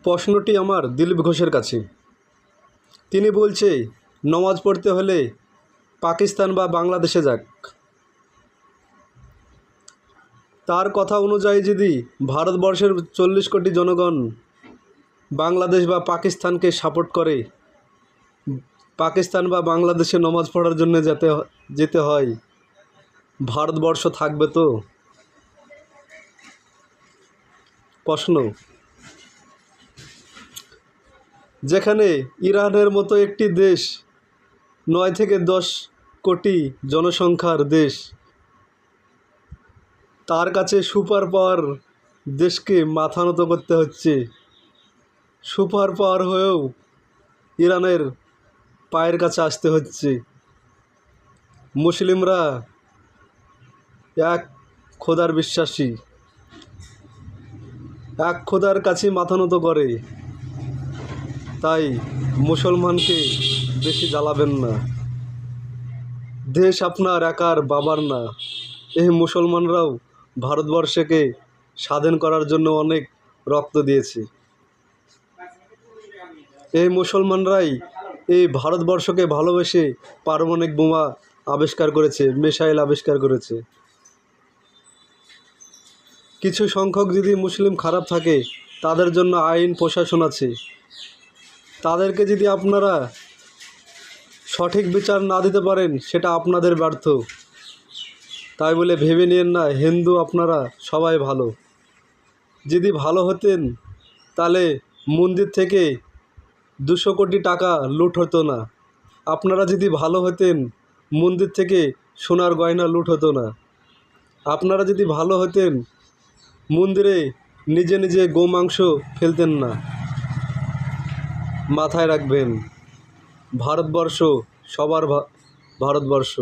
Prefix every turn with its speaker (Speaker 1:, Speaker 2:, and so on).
Speaker 1: প্রশ্নটি আমার দিলীপ ঘোষের কাছে। তিনি বলছে নমাজ পড়তে হলে পাকিস্তান বা বাংলাদেশে যাক। তার কথা অনুযায়ী যদি ভারতবর্ষের 40 কোটি জনগণ বাংলাদেশ বা পাকিস্তানকে সাপোর্ট করে, পাকিস্তান বা বাংলাদেশে নমাজ পড়ার জন্য যেতে হয়, ভারতবর্ষ থাকবে তো? প্রশ্ন। যেখানে ইরানের মতো একটি দেশ 9 থেকে 10 কোটি জনসংখ্যার দেশ, তার কাছে সুপার পাওয়ার দেশকে মাথা নত করতে হচ্ছে। সুপার পাওয়ার হয়েও ইরানের পায়ের কাছে আসতে হচ্ছে। মুসলিমরা এক খোদার বিশ্বাসী, এক খোদার কাছে মাথা নত করে, তাই মুসলমানকে বেশি জ্বালাবেন না। দেশ আপনার একার বাবার না। এই মুসলমানরাও ভারতবর্ষকে স্বাধীন করার জন্য অনেক রক্ত দিয়েছে। এই মুসলমানরাই এই ভারতবর্ষকে ভালোবেসে পারমাণবিক বোমা আবিষ্কার করেছে, মিসাইল আবিষ্কার করেছে। কিছু সংখ্যক যদি মুসলিম খারাপ থাকে, তাদের জন্য আইন প্রশাসন আছে। তাদেরকে যদি আপনারা সঠিক বিচার না দিতে পারেন, সেটা আপনাদের ব্যর্থ। তাই বলে ভেবে নিয়েন না হিন্দু আপনারা সবাই ভালো। যদি ভালো হতেন তাহলে মন্দির থেকে 200 কোটি টাকা লুট হতো না। আপনারা যদি ভালো হতেন মন্দির থেকে সোনার গয়না লুট হতো না। আপনারা যদি ভালো হতেন মন্দিরে নিজে নিজে গোমাংস ফেলতেন না। মাথায় রাখবেন, ভারতবর্ষ সবার ভারতবর্ষ।